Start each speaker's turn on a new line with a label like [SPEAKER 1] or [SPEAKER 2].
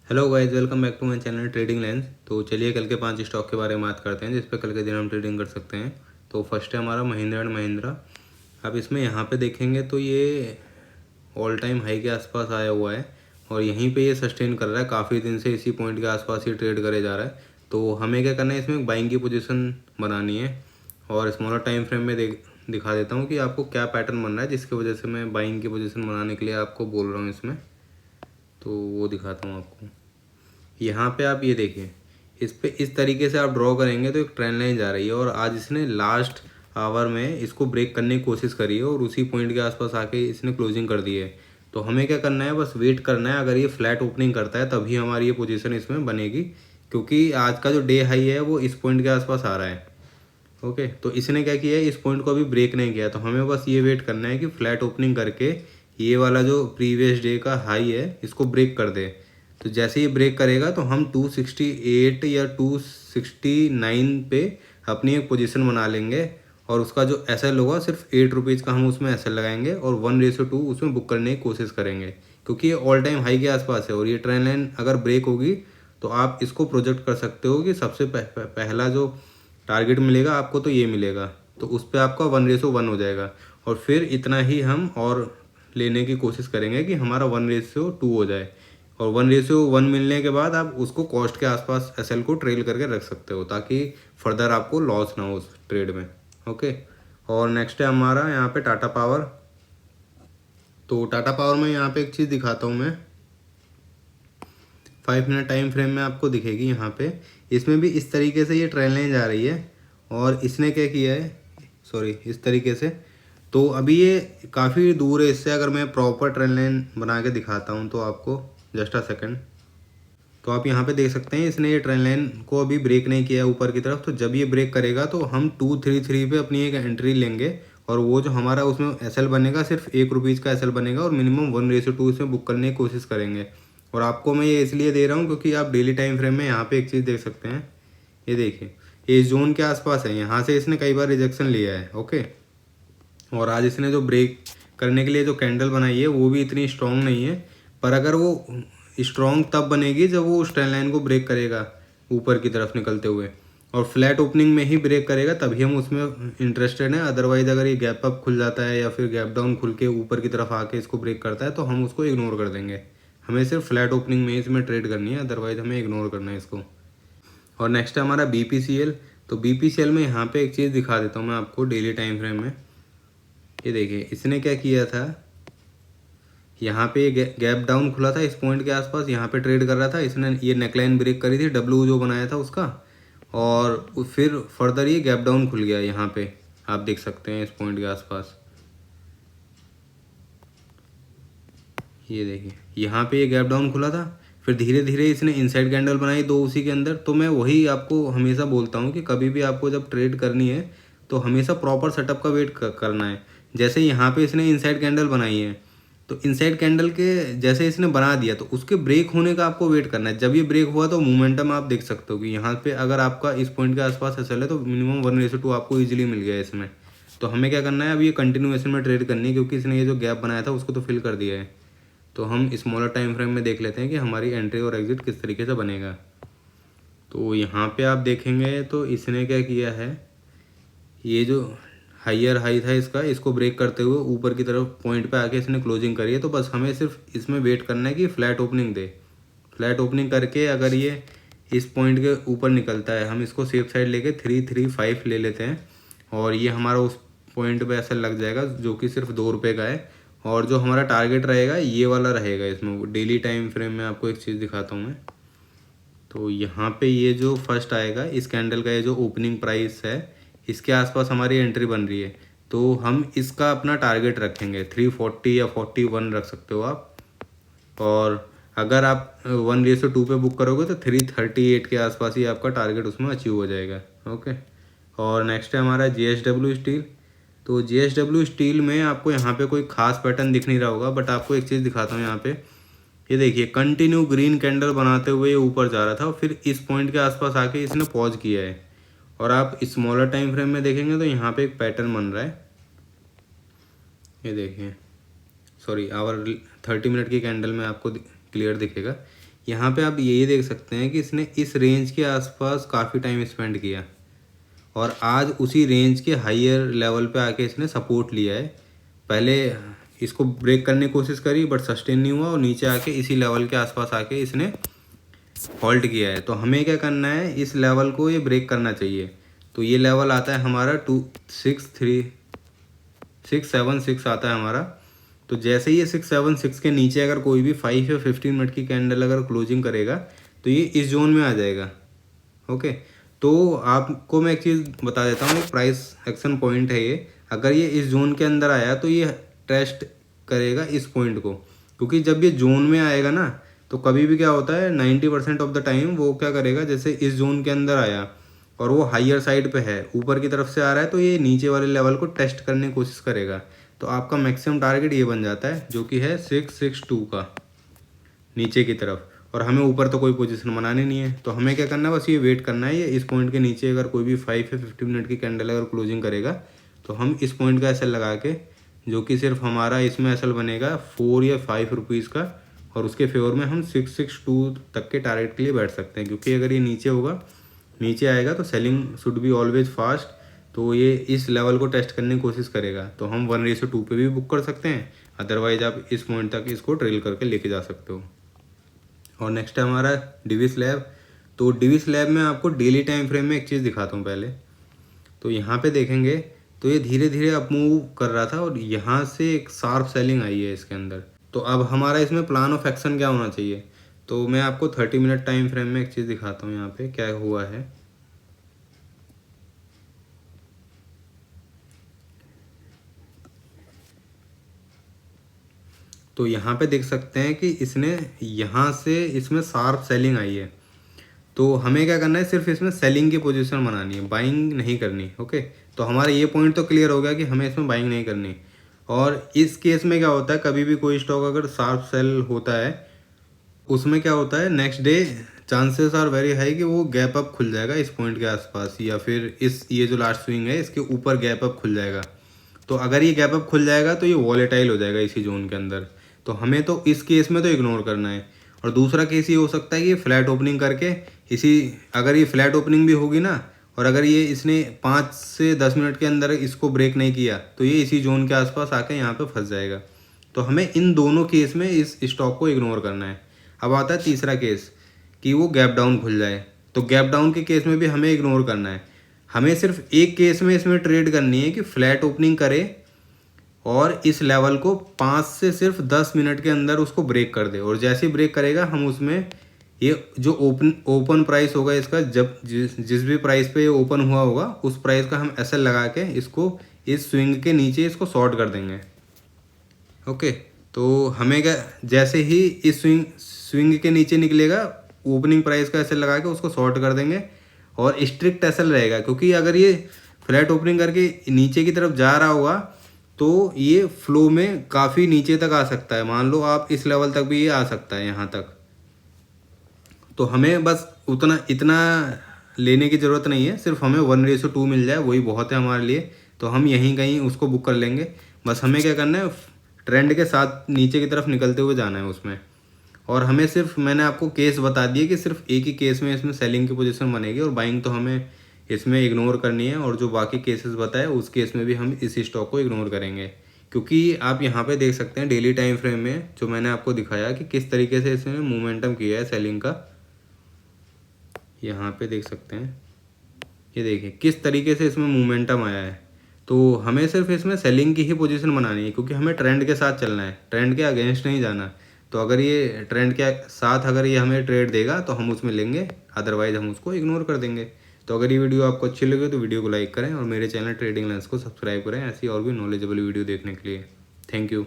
[SPEAKER 1] Hello guys, welcome back to my channel trading lens. तो चलिए कल के 5 स्टॉक के बारे में बात करते हैं जिस पे कल के दिन हम ट्रेडिंग कर सकते हैं। तो फर्स्ट है हमारा महिंद्रा एंड महिंद्रा। आप इसमें यहाँ पे देखेंगे तो ये ऑल टाइम हाई के आसपास आया हुआ है और यहीं पे ये सस्टेन कर रहा है। काफ़ी दिन से इसी पॉइंट के आसपास ये ट्रेड करे जा रहा है। तो हमें क्या करना है, इसमें बाइंग की पोजीशन बनानी है और स्मॉलर टाइम फ्रेम में दिखा देता हूँ कि आपको क्या पैटर्न बन रहा है जिसकी वजह से मैं बाइंग की पोजीशन बनाने के लिए आपको बोल रहा हूँ इसमें। तो वो दिखाता हूँ आपको। यहाँ पे आप ये देखिए, इस पे इस तरीके से आप ड्रॉ करेंगे तो एक ट्रेंड लाइन जा रही है और आज इसने लास्ट आवर में इसको ब्रेक करने की कोशिश करी है और उसी पॉइंट के आसपास आके इसने क्लोजिंग कर दी है। तो हमें क्या करना है, बस वेट करना है। अगर ये फ्लैट ओपनिंग करता है तभी हमारी ये पोजीशन इसमें बनेगी, क्योंकि आज का जो डे हाई है वो इस पॉइंट के आसपास आ रहा है। ओके, तो इसने क्या किया है, इस पॉइंट को अभी ब्रेक नहीं किया। तो हमें बस ये वेट करना है कि फ्लैट ओपनिंग करके ये वाला जो प्रीवियस डे का हाई है इसको ब्रेक कर दे। तो जैसे ही ब्रेक करेगा तो हम 268 या 269 पे अपनी एक पोजीशन बना लेंगे और उसका जो एसएल होगा सिर्फ 8 रुपीज़ का हम उसमें एसएल लगाएंगे और 1:2 उसमें बुक करने की कोशिश करेंगे, क्योंकि ये ऑल टाइम हाई के आसपास है। और ये ट्रेंड लाइन अगर ब्रेक होगी तो आप इसको प्रोजेक्ट कर सकते हो कि सबसे पहला जो टारगेट मिलेगा आपको तो ये मिलेगा। तो उस पर आपका 1:1 हो जाएगा और फिर इतना ही हम और लेने की कोशिश करेंगे कि हमारा 1:2 हो जाए। और 1:1 मिलने के बाद आप उसको कॉस्ट के आसपास एसएल को ट्रेल करके रख सकते हो ताकि फर्दर आपको लॉस ना हो उस ट्रेड में। ओके, और नेक्स्ट है हमारा यहाँ पे टाटा पावर। तो टाटा पावर में यहाँ पे एक चीज़ दिखाता हूँ मैं, 5 मिनट टाइम फ्रेम में आपको दिखेगी यहाँ पे। इसमें भी इस तरीके से ये ट्रेन लाइन जा रही है और इसने क्या किया है, सॉरी, इस तरीके से। तो अभी ये काफ़ी दूर है इससे। अगर मैं प्रॉपर ट्रेन लाइन बना के दिखाता हूँ तो आपको, जस्ट अ सेकेंड। तो आप यहाँ पे देख सकते हैं इसने ये ट्रेन लाइन को अभी ब्रेक नहीं किया है ऊपर की तरफ। तो जब ये ब्रेक करेगा तो हम 233 पे अपनी एक एंट्री लेंगे और वो जो हमारा उसमें एसएल बनेगा सिर्फ 1 रुपीज़ का एसएल बनेगा और मिनिमम 1:2 इसमें बुक करने की कोशिश करेंगे। और आपको मैं ये इसलिए दे रहा हूँ क्योंकि आप डेली टाइम फ्रेम में यहाँ पे एक चीज़ देख सकते हैं। ये देखिए, ये जोन के आसपास है, यहाँ से इसने कई बार रिजेक्शन लिया है। ओके, और आज इसने जो ब्रेक करने के लिए जो कैंडल बनाई है वो भी इतनी स्ट्रॉन्ग नहीं है, पर अगर वो स्ट्रॉन्ग तब बनेगी जब वो उस ट्रेंड लाइन को ब्रेक करेगा ऊपर की तरफ निकलते हुए और फ्लैट ओपनिंग में ही ब्रेक करेगा, तभी हम उसमें इंटरेस्टेड हैं। अदरवाइज अगर ये गैप अप खुल जाता है या फिर गैप डाउन खुल के ऊपर की तरफ आके इसको ब्रेक करता है तो हम उसको इग्नोर कर देंगे। हमें सिर्फ फ्लैट ओपनिंग में ही इसमें ट्रेड करनी है, अदरवाइज हमें इग्नोर करना है इसको। और नेक्स्ट है हमारा बीपीसीएल। तो बीपीसीएल में यहाँ पे एक चीज़ दिखा देता हूँ मैं आपको डेली टाइम फ्रेम में। ये देखिए, इसने क्या किया था, यहाँ पे गैप डाउन खुला था इस पॉइंट के आसपास, यहाँ पे ट्रेड कर रहा था। इसने ये नेकलाइन ब्रेक करी थी, डब्ल्यू जो बनाया था उसका, और फिर फर्दर ये गैप डाउन खुल गया। यहाँ पे आप देख सकते हैं इस पॉइंट के आसपास, ये देखिए यहाँ पे ये गैप डाउन खुला था। फिर धीरे धीरे इसने इनसाइड कैंडल बनाई दो उसी के अंदर। तो मैं वही आपको हमेशा बोलता हूँ कि कभी भी आपको जब ट्रेड करनी है तो हमेशा प्रॉपर सेटअप का वेट करना है। जैसे यहाँ पे इसने इनसाइड कैंडल बनाई है, तो इनसाइड कैंडल के जैसे इसने बना दिया तो उसके ब्रेक होने का आपको वेट करना है। जब ये ब्रेक हुआ तो मोमेंटम आप देख सकते हो कि यहाँ पे अगर आपका इस पॉइंट के आसपास एसएल है तो मिनिमम 1:2 आपको ईजिली मिल गया है इसमें। तो हमें क्या करना है, अब ये कंटिन्यूएशन में ट्रेड करनी है क्योंकि इसने ये जो गैप बनाया था उसको तो फिल कर दिया है। तो हम स्मॉलर टाइम फ्रेम में देख लेते हैं कि हमारी एंट्री और एग्जिट किस तरीके से बनेगा। तो यहाँ पे आप देखेंगे तो इसने क्या किया है, ये जो हायर हाई था इसका, इसको ब्रेक करते हुए ऊपर की तरफ पॉइंट पे आके इसने क्लोजिंग करी है। तो बस हमें सिर्फ इसमें वेट करना है कि फ्लैट ओपनिंग दे। फ्लैट ओपनिंग करके अगर ये इस पॉइंट के ऊपर निकलता है, हम इसको सेफ साइड लेके 335 ले लेते हैं और ये हमारा उस पॉइंट पे ऐसा लग जाएगा जो कि सिर्फ 2 रुपये का है। और जो हमारा टारगेट रहेगा ये वाला रहेगा। इसमें डेली टाइम फ्रेम में आपको एक चीज़ दिखाता हूँ मैं। तो यहाँ पे ये जो फर्स्ट आएगा इस कैंडल का, ये जो ओपनिंग प्राइस है इसके आसपास हमारी एंट्री बन रही है। तो हम इसका अपना टारगेट रखेंगे 340 या 41 रख सकते हो आप। और अगर आप 1:2 पे बुक करोगे तो 338 के आसपास ही आपका टारगेट उसमें अचीव हो जाएगा। ओके, और नेक्स्ट है हमारा JSW स्टील। तो JSW स्टील में आपको यहाँ पे कोई खास पैटर्न दिख नहीं रहा होगा, बट आपको एक चीज़ दिखाता हूँ यहाँ पे। ये देखिए, कंटिन्यू ग्रीन कैंडल बनाते हुए ये ऊपर जा रहा था और फिर इस पॉइंट के आसपास आके इसने पॉज किया है। और आप स्मॉलर टाइम फ्रेम में देखेंगे तो यहाँ पे एक पैटर्न बन रहा है। ये देखिए, सॉरी, आवर 30 मिनट की कैंडल में आपको क्लियर दिखेगा। यहाँ पे आप यही देख सकते हैं कि इसने इस रेंज के आसपास काफ़ी टाइम स्पेंड किया और आज उसी रेंज के हायर लेवल पे आके इसने सपोर्ट लिया है। पहले इसको ब्रेक करने की कोशिश करी बट सस्टेन नहीं हुआ और नीचे आके इसी लेवल के आसपास आके इसने हॉल्ट किया है। तो हमें क्या करना है, इस लेवल को ये ब्रेक करना चाहिए। तो ये लेवल आता है हमारा 676 आता है हमारा। तो जैसे ही ये 676 के नीचे अगर कोई भी 5 या 15 मिनट की कैंडल अगर क्लोजिंग करेगा तो ये इस जोन में आ जाएगा। ओके, तो आपको मैं एक चीज़ बता देता हूँ, एक प्राइस एक्शन पॉइंट है ये। अगर ये इस जोन के अंदर आया तो ये टेस्ट करेगा इस पॉइंट को, क्योंकि जब ये जोन में आएगा ना तो कभी भी क्या होता है 90% ऑफ द टाइम वो क्या करेगा, जैसे इस जोन के अंदर आया और वो हायर साइड पे है, ऊपर की तरफ से आ रहा है, तो ये नीचे वाले लेवल को टेस्ट करने की कोशिश करेगा। तो आपका मैक्सिमम टारगेट ये बन जाता है जो कि है 662 का नीचे की तरफ। और हमें ऊपर तो कोई पोजीशन बनानी नहीं है, तो हमें क्या करना है, बस ये वेट करना है। ये इस पॉइंट के नीचे अगर कोई भी 5 या 15 मिनट की कैंडल अगर क्लोजिंग करेगा तो हम इस पॉइंट का एसएल लगा के, जो कि सिर्फ हमारा इसमें एसएल बनेगा 4 या 5 रुपीज़ का, और उसके फेवर में हम 662 तक के टारगेट के लिए बैठ सकते हैं। क्योंकि अगर ये नीचे होगा, नीचे आएगा तो selling should be always fast. तो ये इस लेवल को टेस्ट करने की कोशिश करेगा तो हम 1:2 पे भी बुक कर सकते हैं, अदरवाइज आप इस पॉइंट तक इसको ट्रेल करके लेके जा सकते हो। और नेक्स्ट है हमारा डिविस लैब। तो डिविस लैब में आपको डेली टाइम फ्रेम में एक चीज़ दिखाता हूँ पहले। तो यहाँ पे देखेंगे तो ये धीरे धीरे अप मूव कर रहा था और यहाँ से एक शार्प सेलिंग आई है इसके अंदर। तो अब हमारा इसमें प्लान ऑफ एक्शन क्या होना चाहिए, तो मैं आपको 30 मिनट टाइम फ्रेम में एक चीज़ दिखाता हूँ यहाँ पे क्या हुआ है। तो यहाँ पे देख सकते हैं कि इसने यहाँ से इसमें शार्प सेलिंग आई है। तो हमें क्या करना है, सिर्फ इसमें सेलिंग की पोजीशन बनानी है, बाइंग नहीं करनी। ओके, तो हमारा ये पॉइंट तो क्लियर हो गया कि हमें इसमें बाइंग नहीं करनी। और इस केस में क्या होता है, कभी भी कोई स्टॉक अगर शार्प सेल होता है उसमें क्या होता है, next day chances are very high कि वो गैप अप खुल जाएगा इस पॉइंट के आसपास, या फिर ये जो लास्ट स्विंग है इसके ऊपर गैप अप खुल जाएगा। तो अगर ये गैप अप खुल जाएगा तो ये वॉलेटाइल हो जाएगा इसी जोन के अंदर। तो हमें तो इस केस में तो इग्नोर करना है। और दूसरा केस ये हो सकता है कि ये फ्लैट ओपनिंग करके अगर ये फ्लैट ओपनिंग भी होगी ना, और अगर ये इसने 5 से 10 मिनट के अंदर इसको ब्रेक नहीं किया तो ये इसी जोन के आसपास आके यहाँ पे फंस जाएगा। तो हमें इन दोनों केस में इस स्टॉक को इग्नोर करना है। अब आता है तीसरा केस कि वो गैप डाउन खुल जाए। तो गैप डाउन के केस में भी हमें इग्नोर करना है। हमें सिर्फ एक केस में इसमें ट्रेड करनी है कि फ्लैट ओपनिंग करे और इस लेवल को 5 से सिर्फ 10 मिनट के अंदर उसको ब्रेक कर दे। और जैसे ही ब्रेक करेगा हम उसमें ये जो ओपन प्राइस होगा इसका, जब जिस भी प्राइस पे ये ओपन हुआ होगा उस प्राइस का हम एसएल लगा के इसको इस स्विंग के नीचे इसको शॉर्ट कर देंगे। ओके, तो हमें क्या, जैसे ही इस स्विंग के नीचे निकलेगा ओपनिंग प्राइस का एसएल लगा के उसको शॉर्ट कर देंगे। और स्ट्रिक्ट एसएल रहेगा, क्योंकि अगर ये फ्लैट ओपनिंग करके नीचे की तरफ जा रहा होगा तो ये फ्लो में काफ़ी नीचे तक आ सकता है। मान लो आप इस लेवल तक भी ये आ सकता है यहाँ तक। तो हमें बस इतना लेने की ज़रूरत नहीं है, सिर्फ हमें 1:2 मिल जाए वही बहुत है हमारे लिए। तो हम यहीं कहीं उसको बुक कर लेंगे। बस हमें क्या करना है, ट्रेंड के साथ नीचे की तरफ निकलते हुए जाना है उसमें। और हमें सिर्फ, मैंने आपको केस बता दिए कि सिर्फ एक ही केस में इसमें सेलिंग की पोजीशन बनेगी और बाइंग तो हमें इसमें इग्नोर करनी है। और जो बाकी केसेस बताए उस केस में भी हम इसी स्टॉक को इग्नोर करेंगे। क्योंकि आप यहाँ पे देख सकते हैं डेली टाइम फ्रेम में जो मैंने आपको दिखाया कि किस तरीके से इसने मोमेंटम किया है सेलिंग का। यहाँ पे देख सकते हैं, ये देखिए किस तरीके से इसमें मोमेंटम आया है। तो हमें सिर्फ इसमें सेलिंग की ही पोजीशन बनानी है, क्योंकि हमें ट्रेंड के साथ चलना है, ट्रेंड के अगेंस्ट नहीं जाना। तो अगर ये ट्रेंड के साथ अगर ये हमें ट्रेड देगा तो हम उसमें लेंगे, अदरवाइज हम उसको इग्नोर कर देंगे। तो अगर ये वीडियो आपको अच्छी लगे तो वीडियो को लाइक करें और मेरे चैनल ट्रेडिंग लेंस को सब्सक्राइब करें ऐसी और भी नॉलेजेबल वीडियो देखने के लिए। Thank you.